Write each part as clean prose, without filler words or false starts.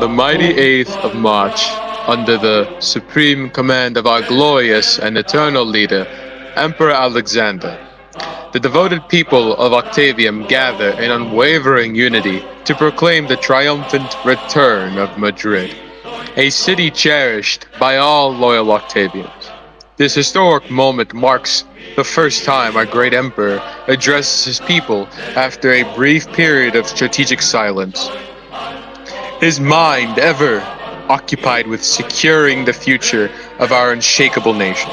the mighty 8th of March, under the supreme command of our glorious and eternal leader, Emperor Aleczaender, the devoted people of Octavium gather in unwavering unity to proclaim the triumphant return of Madrid, a city cherished by all loyal Octavians. This historic moment marks the first time our great emperor addresses his people after a brief period of strategic silence. His mind ever occupied with securing the future of our unshakable nation.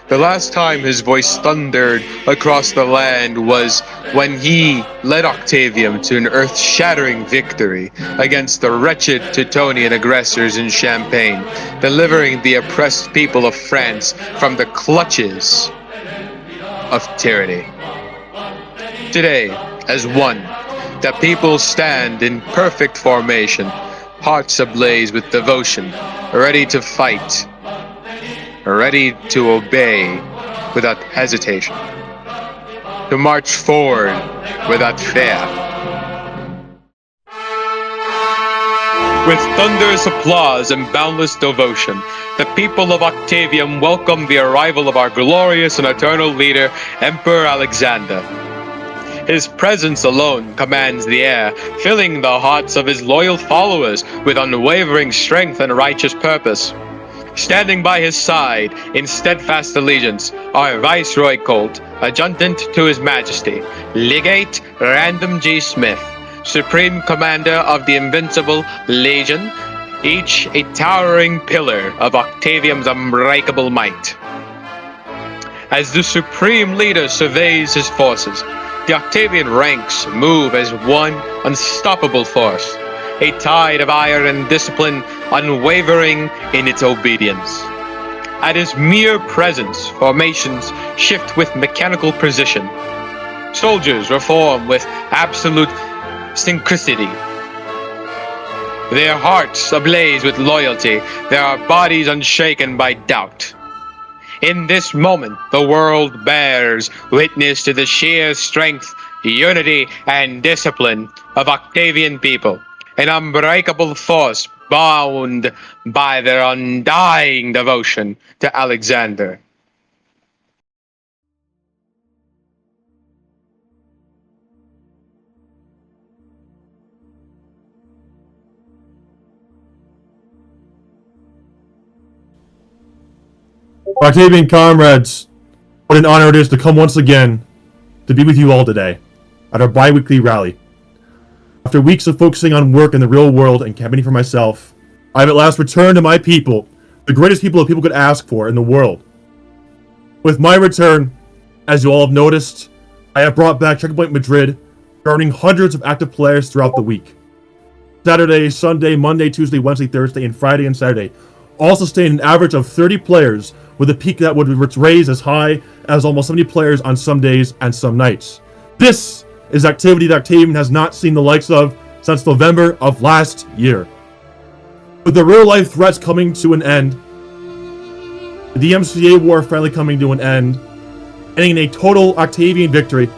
The last time his voice thundered across the land was when he led Octavium to an earth-shattering victory against the wretched Teutonian aggressors in Champagne, delivering the oppressed people of France from the clutches of tyranny. Today, as one, the people stand in perfect formation, hearts ablaze with devotion, ready to fight, ready to obey without hesitation, to march forward without fear. With thunderous applause and boundless devotion, the people of Octavium welcome the arrival of our glorious and eternal leader, Emperor Aleczander. His presence alone commands the air, filling the hearts of his loyal followers with unwavering strength and righteous purpose. Standing by his side in steadfast allegiance are Viceroy Colt, Adjutant to His Majesty, Legate Random G. Smith, Supreme Commander of the Invincible Legion, each a towering pillar of Octavium's unbreakable might. As the Supreme Leader surveys his forces, the Octavian ranks move as one unstoppable force, a tide of iron and discipline unwavering in its obedience. At his mere presence, formations shift with mechanical precision. Soldiers reform with absolute synchronicity. Their hearts ablaze with loyalty, their bodies unshaken by doubt. In this moment, the world bears witness to the sheer strength, unity, and discipline of Octavian people, an unbreakable force bound by their undying devotion to Aleczander. Octavian comrades, what an honor it is to come once again to be with you all today at our biweekly rally. After weeks of focusing on work in the real world and campaigning for myself, I have at last returned to my people, the greatest people that people could ask for in the world. With my return, as you all have noticed, I have brought back Checkpoint Madrid, garnering hundreds of active players throughout the week. Saturday, Sunday, Monday, Tuesday, Wednesday, Thursday, and Friday and Saturday all sustained an average of 30 players, with a peak that would raise as high as almost 70 players on some days and some nights. This is activity that Octavian has not seen the likes of since November of last year. With the real-life threats coming to an end, the DMCA war finally coming to an end, ending in a total Octavian victory,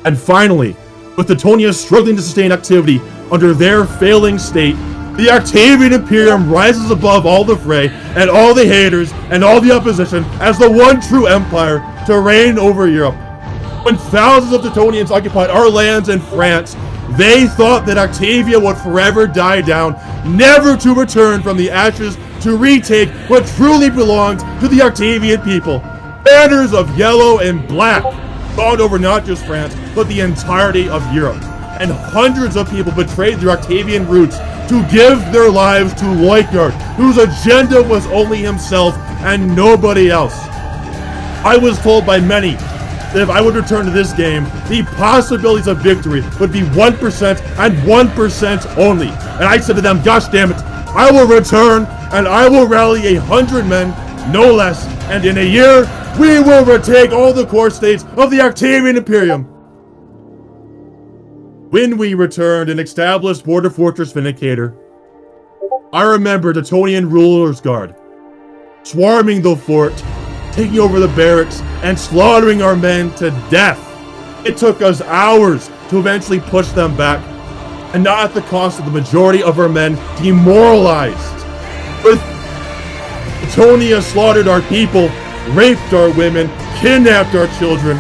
and finally, with Teutonia struggling to sustain activity under their failing state, the Octavian Imperium rises above all the fray and all the haters and all the opposition as the one true empire to reign over Europe. When thousands of Teutonians occupied our lands in France, they thought that Octavia would forever die down, never to return from the ashes to retake what truly belonged to the Octavian people. Banners of yellow and black fawned over not just France, but the entirety of Europe. And hundreds of people betrayed their Octavian roots to give their lives to Leutgard, whose agenda was only himself and nobody else. I was told by many that if I would return to this game, the possibilities of victory would be 1% and 1% only. And I said to them, gosh damn it, I will return and I will rally 100 men, no less, and in a year, we will retake all the core states of the Octavian Imperium. When we returned and established Border Fortress Vindicator, I remember the Teutonian Ruler's Guard swarming the fort, taking over the barracks, and slaughtering our men to death. It took us hours to eventually push them back. and not at the cost of the majority of our men demoralized. With Antonia slaughtered our people, raped our women, kidnapped our children.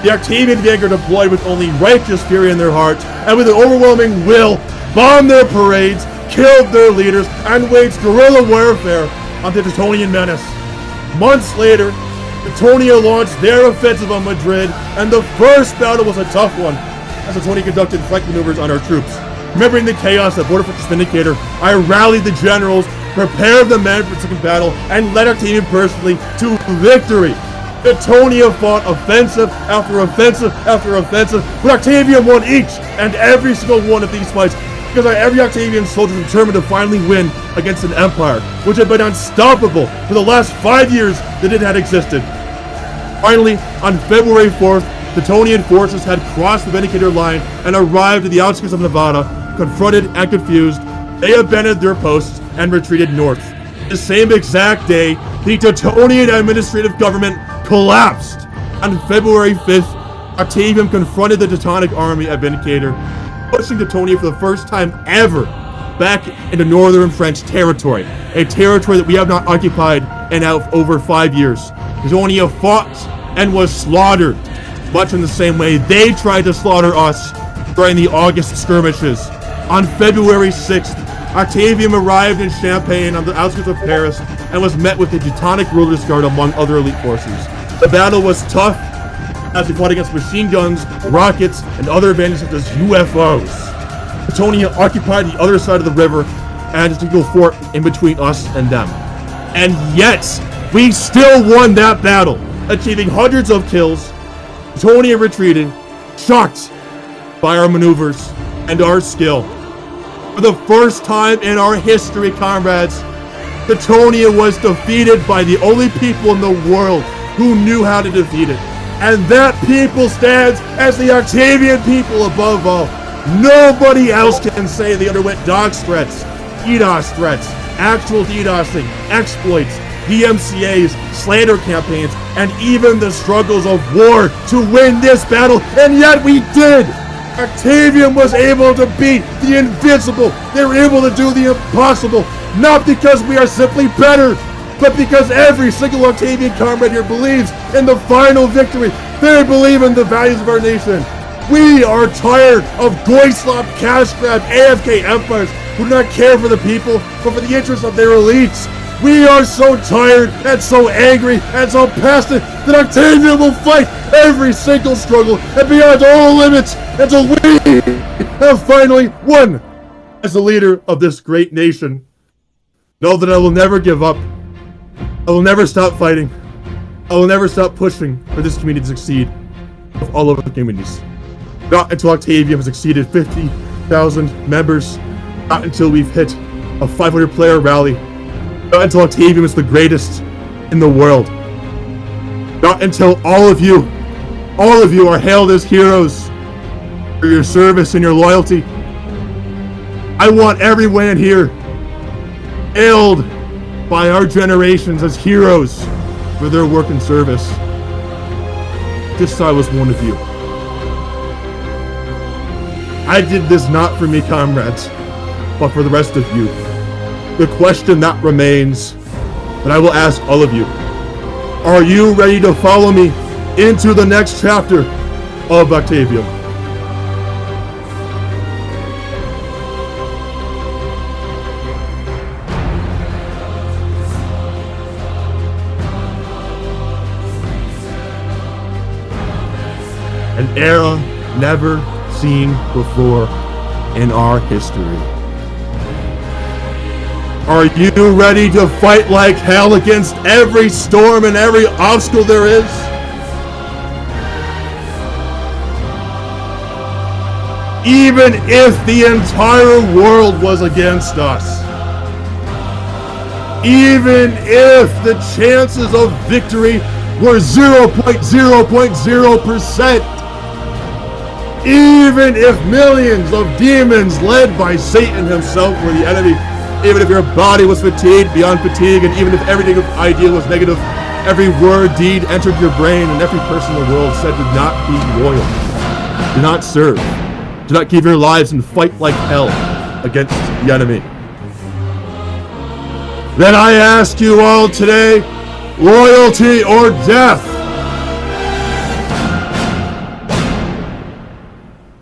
The Octavian Vanguard deployed with only righteous fury in their hearts, and with an overwhelming will, bombed their parades, killed their leaders, and waged guerrilla warfare on the Teutonian menace. Months later, Teutonia launched their offensive on Madrid, and the first battle was a tough one, as Teutonia conducted flank maneuvers on our troops. Remembering the chaos at Border Fortress Vindicator, I rallied the generals, prepared the men for the second battle, and led Octavian personally to victory. Teutonia fought offensive after offensive after offensive, but Octavian won each and every single one of these fights, because every Octavian soldier was determined to finally win against an empire which had been unstoppable for the last 5 years that it had existed. Finally, on February 4th, the Teutonian forces had crossed the Vindicator line and arrived at the outskirts of Nevada. Confronted and confused, they abandoned their posts and retreated north. The same exact day, the Teutonian administrative government collapsed. On February 5th, Octavium confronted the Teutonic army at Vindicator, pushing Teutonia for the first time ever back into northern French territory, a territory that we have not occupied in over 5 years. Teutonia fought and was slaughtered, much in the same way they tried to slaughter us during the August skirmishes. On February 6th, Octavium arrived in Champagne on the outskirts of Paris and was met with the Teutonic ruler's guard among other elite forces. The battle was tough as we fought against machine guns, rockets, and other advantages such as UFOs. Teutonia occupied the other side of the river and just a single fort in between us and them. And yet, we still won that battle, achieving hundreds of kills. Teutonia retreated, shocked by our maneuvers and our skill. For the first time in our history, comrades, Teutonia was defeated by the only people in the world who knew how to defeat it. And that people stands as the Octavian people above all. Nobody else can say they underwent dox threats, DDoS threats, actual DDoSing, exploits, DMCAs, slander campaigns, and even the struggles of war to win this battle, and yet we did! Octavian was able to beat the invincible. They were able to do the impossible, not because we are simply better, but because every single Octavian comrade here believes in the final victory. They believe in the values of our nation. We are tired of Goyslop, cash grab, AFK empires who do not care for the people, but for the interests of their elites. We are so tired and so angry and so passionate that Octavian will fight every single struggle and beyond all limits until we have finally won. As the leader of this great nation, know that I will never give up. I will never stop fighting. I will never stop pushing for this community to succeed with all of the communities. Not until Octavium has exceeded 50,000 members. Not until we've hit a 500-player rally. Not until Octavium is the greatest in the world. Not until all of you are hailed as heroes for your service and your loyalty. I want everyone in here hailed by our generations as heroes for their work and service. Just so I was one of you. I did this not for me, comrades, but for the rest of you. The question that remains, that I will ask all of you, are you ready to follow me into the next chapter of Octavium? An era never seen before in our history. Are you ready to fight like hell against every storm and every obstacle there is? Even if the entire world was against us. Even if the chances of victory were 0.0%. Even if millions of demons led by Satan himself were the enemy. Even if your body was fatigued beyond fatigue, and even if everything idea was negative, every word, deed entered your brain, and every person in the world said, do not be loyal, do not serve, Do not give your lives and fight like hell against the enemy. Then I ask you all today, loyalty or death?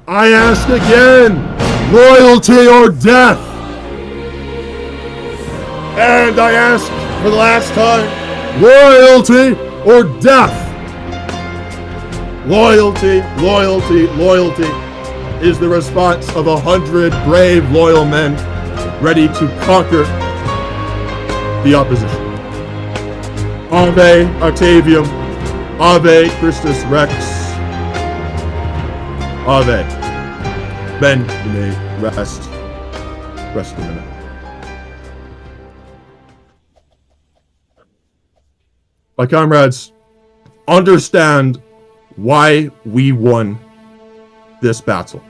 I ask again, loyalty or death? And I ask for the last time, loyalty or death? Loyalty, loyalty, loyalty is the response of 100 brave, loyal men ready to conquer the opposition. Ave Octavium, Ave Christus Rex, Ave. Men, you may rest a minute. My comrades, understand why we won this battle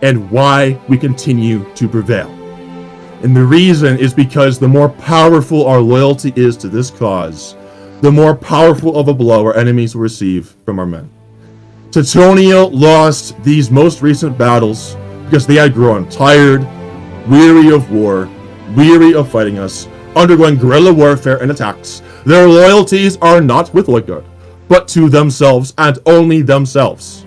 and why we continue to prevail. And the reason is because the more powerful our loyalty is to this cause, the more powerful of a blow our enemies will receive from our men. Teutonia lost these most recent battles because they had grown tired, weary of war, weary of fighting us, undergoing guerrilla warfare and attacks. Their loyalties are not with Logard, but to themselves and only themselves.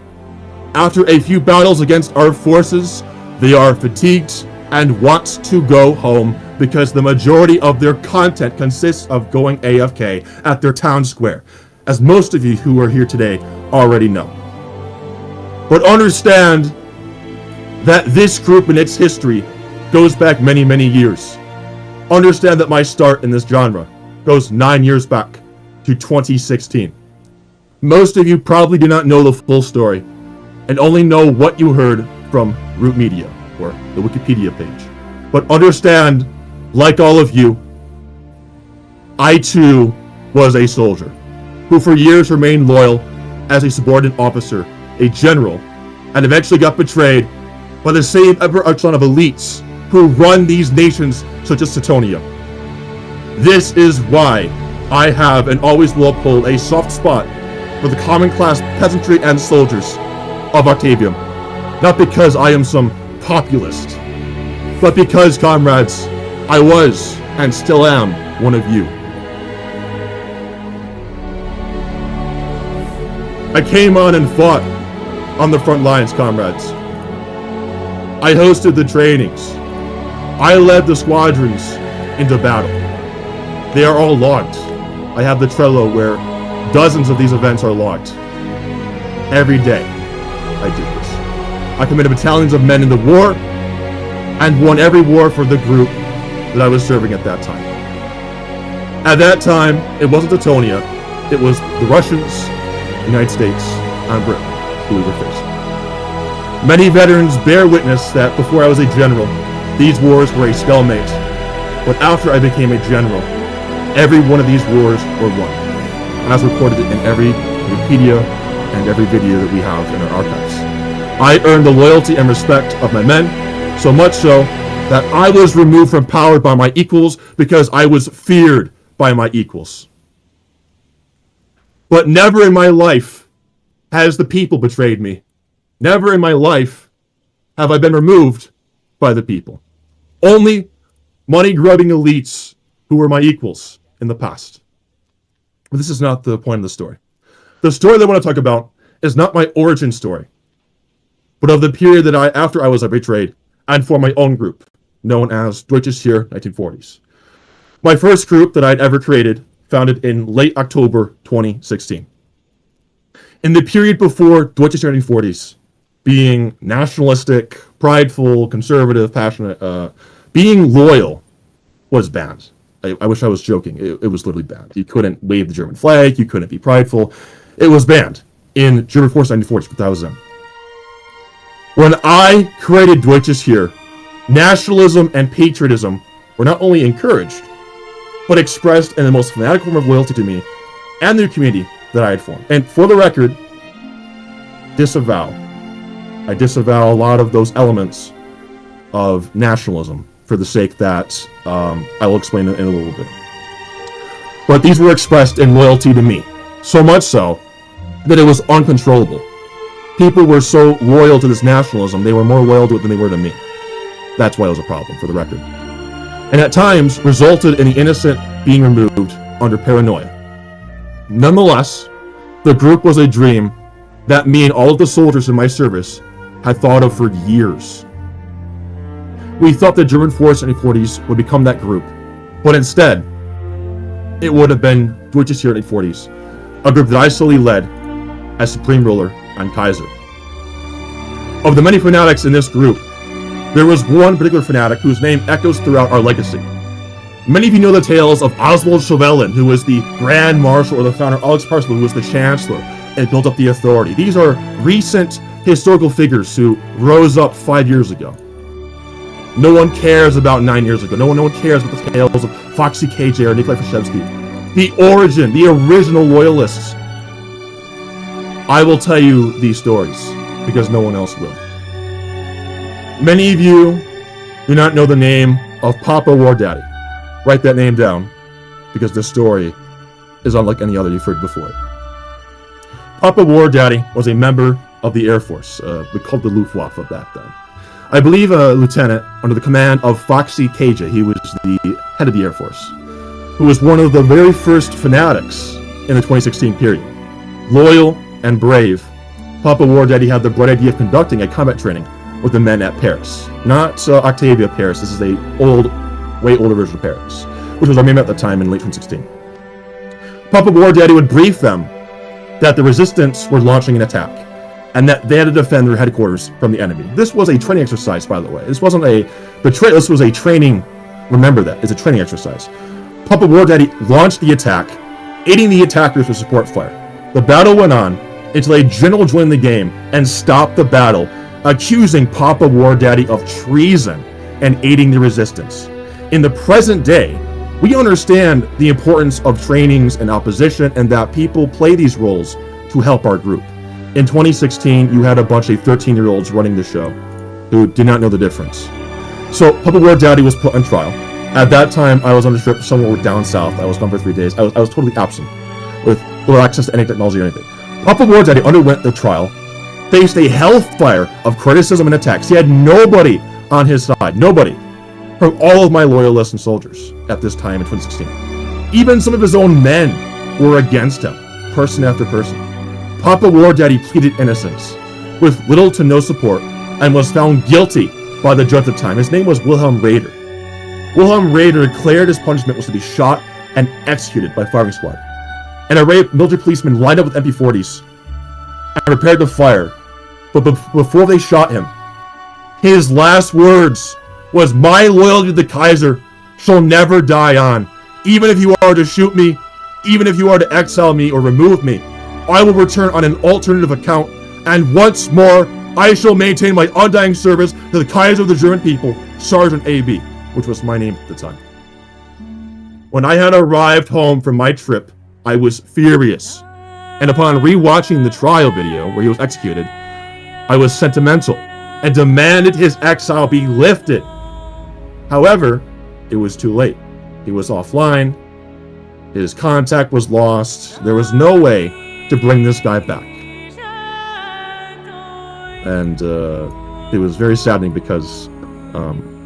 After a few battles against our forces, they are fatigued and want to go home because the majority of their content consists of going AFK at their town square, as most of you who are here today already know. But understand that this group and its history goes back many, many years. Understand that my start in this genre goes 9 years back to 2016. Most of you probably do not know the full story and only know what you heard from Root Media or the Wikipedia page. But understand, like all of you, I too was a soldier who for years remained loyal as a subordinate officer, a general, and eventually got betrayed by the same Emperor echelon of elites who run these nations such as Teutonia. This is why I have and always will uphold a soft spot for the common class peasantry and soldiers of Octavium. Not because I am some populist, but because, comrades, I was and still am one of you. I came on and fought on the front lines, comrades. I hosted the trainings. I led the squadrons into battle. They are all logged. I have the Trello where dozens of these events are logged. Every day I did this. I commanded battalions of men in the war and won every war for the group that I was serving at that time. At that time, it wasn't Teutonia, it was the Russians, the United States, and Britain who we were facing. Many veterans bear witness that before I was a general, these wars were a stalemate. But after I became a general, every one of these wars were won, as recorded in every Wikipedia and every video that we have in our archives. I earned the loyalty and respect of my men, so much so that I was removed from power by my equals because I was feared by my equals. But never in my life has the people betrayed me. Never in my life have I been removed by the people. Only money-grubbing elites who were my equals in the past. But this is not the point of the story. The story that I want to talk about is not my origin story, but of the period that after I was betrayed, and for my own group, known as Deutsches Heer 1940s. My first group that I'd ever created, founded in late October 2016. In the period before Deutsches Heer 1940s, being nationalistic, prideful, conservative, passionate, being loyal was banned. I wish I was joking. It was literally banned. You couldn't wave the German flag. You couldn't be prideful. It was banned in German Force 1940s, but that was them. When I created Deutsches Heer, nationalism and patriotism were not only encouraged, but expressed in the most fanatic form of loyalty to me and the community that I had formed. And for the record, I disavow a lot of those elements of nationalism for the sake that I will explain in a little bit. But these were expressed in loyalty to me, so much so that it was uncontrollable. People were so loyal to this nationalism, they were more loyal to it than they were to me. That's why it was a problem, for the record. And at times resulted in the innocent being removed under paranoia. Nonetheless, the group was a dream that me and all of the soldiers in my service had thought of for years. We thought the German force in the 40s would become that group, but instead, it would have been Deutsches Heer in the 40s, a group that I solely led as supreme ruler and Kaiser. Of the many fanatics in this group, there was one particular fanatic whose name echoes throughout our legacy. Many of you know the tales of Oswald Chauvelin, who was the Grand Marshal, or the founder, Alex Parslow, who was the Chancellor, and built up the authority. These are recent historical figures who rose up 5 years ago. No one cares about 9 years ago. No one cares about the tales of Foxy KJ or Nikolai Fashevsky. The origin, the original loyalists. I will tell you these stories because no one else will. Many of you do not know the name of Papa War Daddy. Write that name down because this story is unlike any other you've heard before. Papa War Daddy was a member of the Air Force. We called the Luftwaffe back then. I believe a lieutenant under the command of Foxy KJ. He was the head of the Air Force, who was one of the very first fanatics in the 2016 period. Loyal and brave, Papa War Daddy had the bright idea of conducting a combat training with the men at Paris. Not Octavia Paris. This is a way older version of Paris, which was our main at the time in late 2016. Papa War Daddy would brief them that the resistance were launching an attack, and that they had to defend their headquarters from the enemy. This was a training exercise, by the way. This wasn't a betrayal, this was a training, remember that, it's a training exercise. Papa War Daddy launched the attack, aiding the attackers with support fire. The battle went on until a general joined the game and stopped the battle, accusing Papa War Daddy of treason and aiding the resistance. In the present day, we understand the importance of trainings and opposition and that people play these roles to help our group. In 2016, you had a bunch of 13-year-olds running the show who did not know the difference. So Papa War Daddy was put on trial. At that time, I was on a trip somewhere down south. I was gone for 3 days. I was totally absent with little access to any technology or anything. Papa War Daddy underwent the trial, faced a hellfire of criticism and attacks. He had nobody on his side. Nobody. From all of my loyalists and soldiers at this time in 2016. Even some of his own men were against him, person after person. Papa War Daddy pleaded innocence, with little to no support, and was found guilty by the judge at the time. His name was Wilhelm Raeder. Wilhelm Raeder declared his punishment was to be shot and executed by firing squad. An array of military policemen lined up with MP40s and prepared to fire. But before they shot him, his last words was, "My loyalty to the Kaiser shall never die on. Even if you are to shoot me, even if you are to exile me or remove me, I will return on an alternative account, and once more, I shall maintain my undying service to the Kaiser of the German people, Sergeant A.B., which was my name at the time. When I had arrived home from my trip, I was furious, and upon re-watching the trial video where he was executed, I was sentimental and demanded his exile be lifted. However, it was too late. He was offline, his contact was lost, there was no way to bring this guy back. And it was very saddening because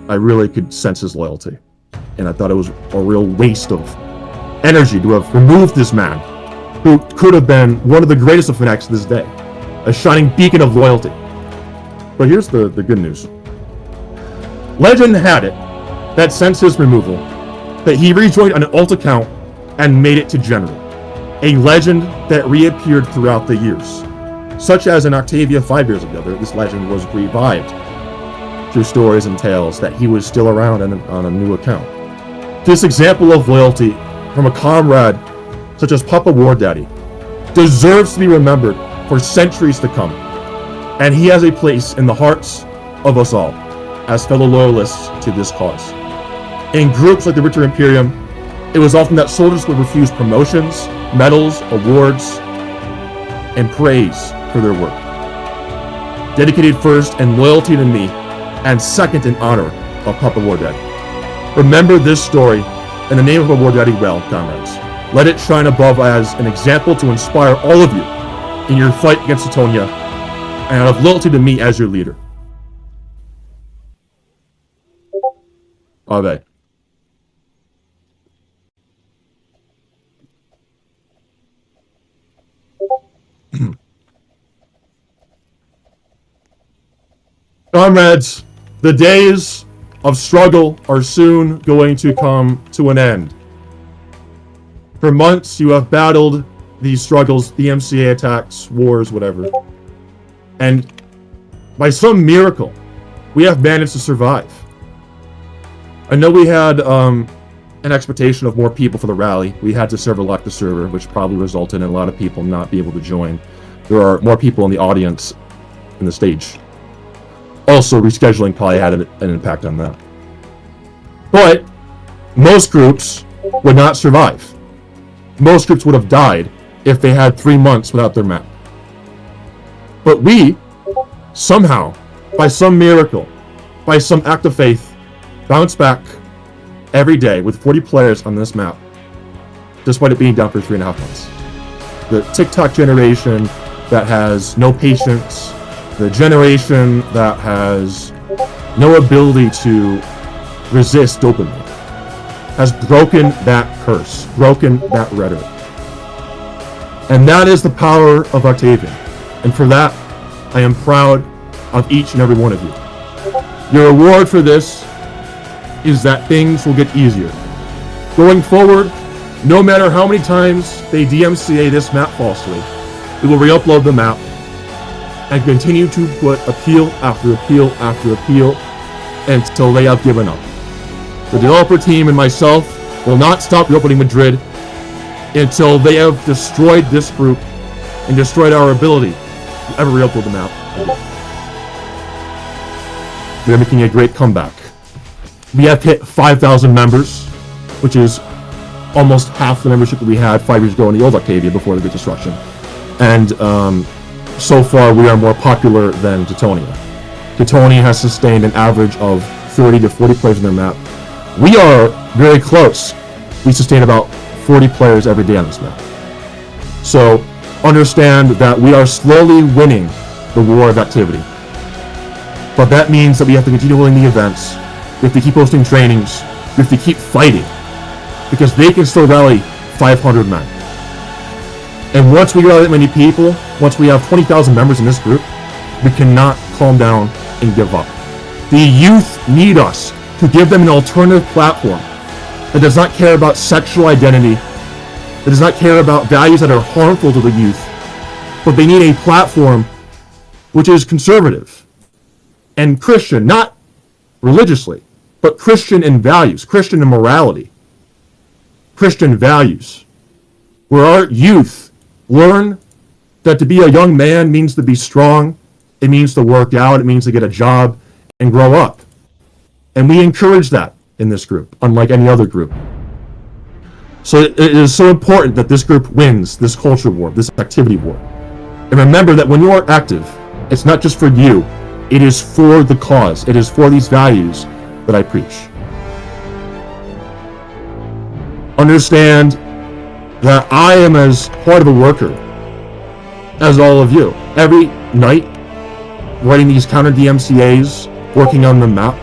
I really could sense his loyalty. And I thought it was a real waste of energy to have removed this man who could have been one of the greatest of fanatics to this day. A shining beacon of loyalty. But here's the good news. Legend had it that since his removal, that he rejoined on an alt account and made it to general. A legend that reappeared throughout the years. Such as in Octavia 5 years ago, this legend was revived through stories and tales that he was still around and on a new account. This example of loyalty from a comrade such as Papa War Daddy deserves to be remembered for centuries to come. And he has a place in the hearts of us all as fellow loyalists to this cause. In groups like the Ritter Imperium, it was often that soldiers would refuse promotions, medals, awards, and praise for their work. Dedicated first in loyalty to me, and second in honor of Papa War Daddy. Remember this story in the name of a War Daddy well, comrades. Let it shine above as an example to inspire all of you in your fight against Teutonia and out of loyalty to me as your leader. Ave. Comrades, the days of struggle are soon going to come to an end. For months, you have battled these struggles, the MCA attacks, wars, whatever. And by some miracle, we have managed to survive. I know we had an expectation of more people for the rally. We had to server lock the server, which probably resulted in a lot of people not being able to join. There are more people in the audience in the stage. Also, rescheduling probably had an impact on that. But most groups would not survive. Most groups would have died if they had 3 months without their map. But we, somehow, by some miracle, by some act of faith, bounce back every day with 40 players on this map, despite it being down for 3.5 months. The TikTok generation that has no patience, the generation that has no ability to resist dopamine, has broken that curse, broken that rhetoric. And that is the power of Octavian. And for that, I am proud of each and every one of you. Your reward for this is that things will get easier. Going forward, no matter how many times they DMCA this map falsely, we will re-upload the map and continue to put appeal after appeal after appeal until they have given up. The developer team and myself will not stop reopening Madrid until they have destroyed this group and destroyed our ability to ever re-upload the map. We are making a great comeback. We have hit 5,000 members, which is almost half the membership that we had 5 years ago in the old Octavia before the Great Destruction. And so far, we are more popular than Teutonia. Teutonia has sustained an average of 30 to 40 players in their map. We are very close. We sustain about 40 players every day on this map. So understand that we are slowly winning the war of activity. But that means that we have to continue winning the events. We have to keep hosting trainings. We have to keep fighting. Because they can still rally 500 men. And once we rally that many people, once we have 20,000 members in this group, we cannot calm down and give up. The youth need us to give them an alternative platform that does not care about sexual identity, that does not care about values that are harmful to the youth, but they need a platform which is conservative and Christian, not religiously, but Christian in values, Christian in morality, Christian values, where our youth learn that to be a young man means to be strong, it means to work out, it means to get a job and grow up. And we encourage that in this group, unlike any other group. So it is so important that this group wins this culture war, this activity war. And remember that when you are active, it's not just for you, it is for the cause, it is for these values that I preach. Understand that I am as part of a worker as all of you. Every night, writing these counter DMCAs, working on the map,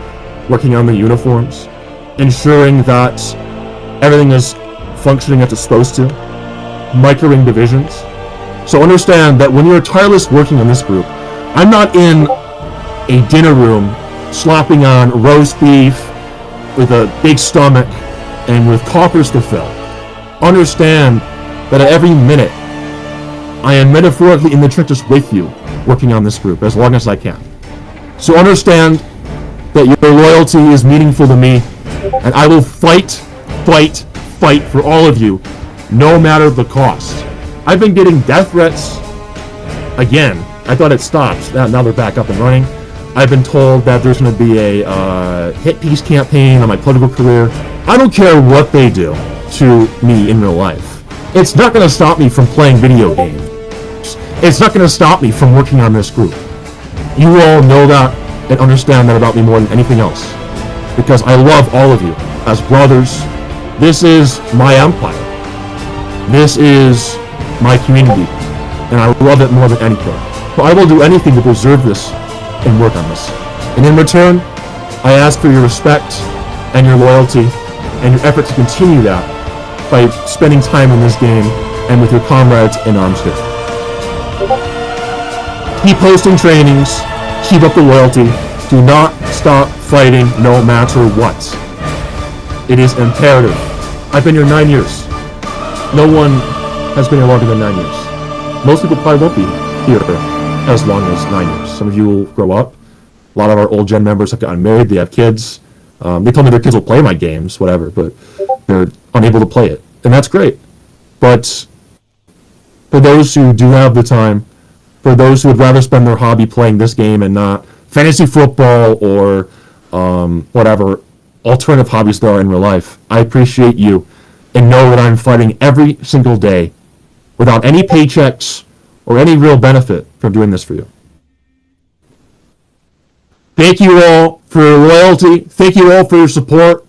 working on the uniforms, ensuring that everything is functioning as it's supposed to, microing divisions. So understand that when you're tireless working on this group, I'm not in a dinner room slopping on roast beef with a big stomach and with coffers to fill. Understand that at every minute, I am metaphorically in the trenches with you, working on this group as long as I can. So understand that your loyalty is meaningful to me, and I will fight for all of you, no matter the cost. I've been getting death threats again. I thought it stopped. Now they're back up and running. I've been told that there's going to be a hit piece campaign on my political career. I don't care what they do to me in real life. It's not going to stop me from playing video games. It's not going to stop me from working on this group. You all know that and understand that about me more than anything else. Because I love all of you as brothers. This is my empire. This is my community. And I love it more than anything. but I will do anything to preserve this and work on this. And in return, I ask for your respect and your loyalty and your effort to continue that by spending time in this game and with your comrades in arms here. Keep hosting trainings, keep up the loyalty, do not stop fighting no matter what. It is imperative. I've been here 9 years. No one has been here longer than 9 years. Most people probably won't be here as long as 9 years. Some of you will grow up. A lot of our old gen members have gotten married, they have kids. They told me their kids will play my games, whatever, but they're unable to play it. And that's great. But for those who do have the time, for those who would rather spend their hobby playing this game and not fantasy football or whatever alternative hobbies there are in real life, I appreciate you and know that I'm fighting every single day without any paychecks or any real benefit from doing this for you. Thank you all for your loyalty. Thank you all for your support.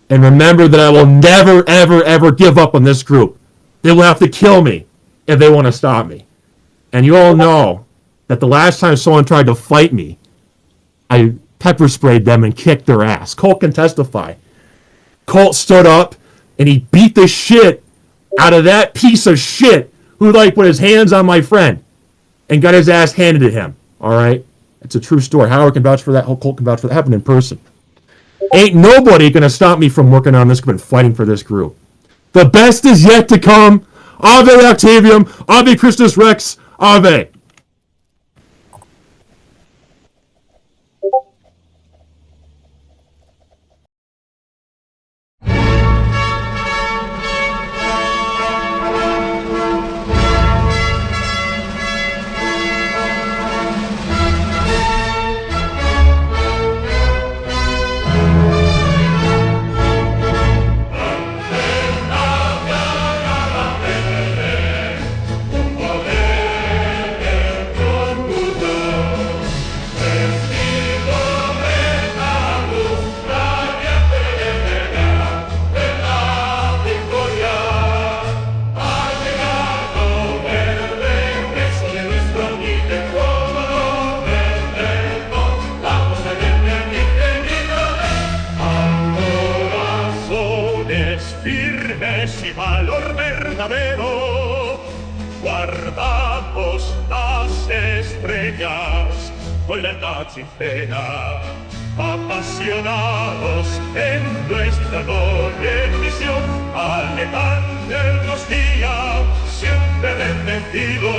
And remember that I will never, ever, ever give up on this group. They will have to kill me if they want to stop me. And you all know that the last time someone tried to fight me, I pepper sprayed them and kicked their ass. Colt can testify. Colt stood up and he beat the shit out of that piece of shit who put his hands on my friend and got his ass handed to him. All right? It's a true story. Howard can vouch for that. Colt can vouch for that. It happened in person. Ain't nobody gonna stop me from working on this group and fighting for this group. The best is yet to come. Ave Octavium. Ave Christus Rex. Ave. Guardamos las estrellas con lealtad sincera, apasionados en nuestra gloria y misión. Aleczaender nos guía, siempre bendecido.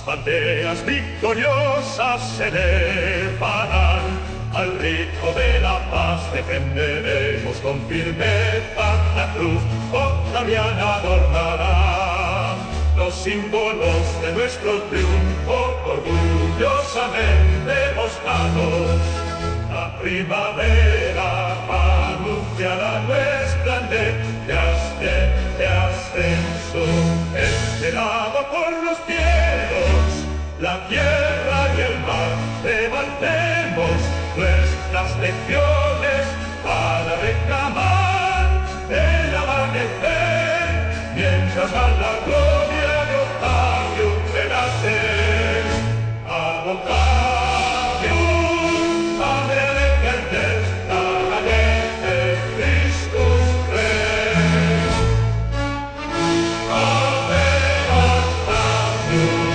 Banderas victoriosas se elevarán al ritmo de la paz. Defenderemos con firmeza la cruz octaviana adornará los símbolos de nuestro triunfo orgullosamente mostrados. La primavera anunciará nuestra de ascenso, esperado por los cielos, la tierra y el mar. Levantemos nuestras lecciones para reclamar el amanecer, mientras a la gloria de Octavium renace. A Octavium, Ave Aleczaender, Aleczaender Christus Rex. Ave Octavium,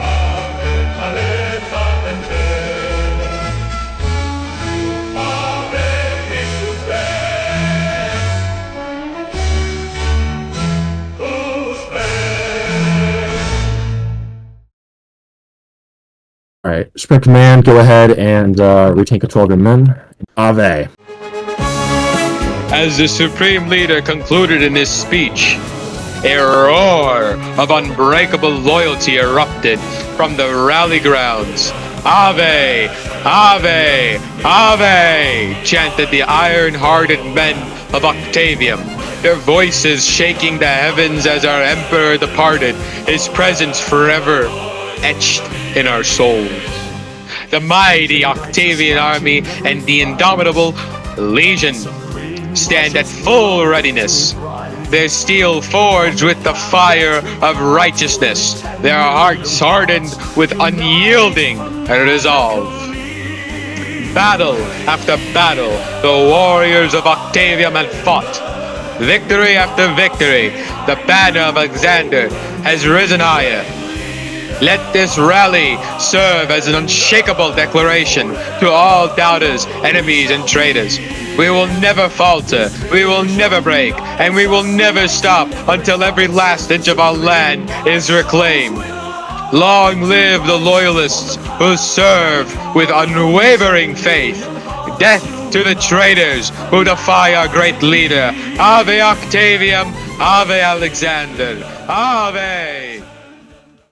Ave Aleczaender, Ave Christus Rex. Tus Rex. Alright, Sprint Command, go ahead and retain control of your men. Ave. As the Supreme Leader concluded in his speech, a roar of unbreakable loyalty erupted from the rally grounds. Ave! Ave! Ave! Chanted the iron-hearted men of Octavium, their voices shaking the heavens as our emperor departed, his presence forever etched in our souls. The mighty Octavian army and the indomitable legion stand at full readiness, their steel forged with the fire of righteousness, their hearts hardened with unyielding resolve. Battle after battle, the warriors of Octavium had fought. Victory after victory, the banner of Aleczaender has risen higher. Let this rally serve as an unshakable declaration to all doubters, enemies, and traitors. We will never falter, we will never break, and we will never stop until every last inch of our land is reclaimed. Long live the loyalists who serve with unwavering faith. Death to the traitors who defy our great leader. Ave Octavium, Ave Aleczaender, Ave!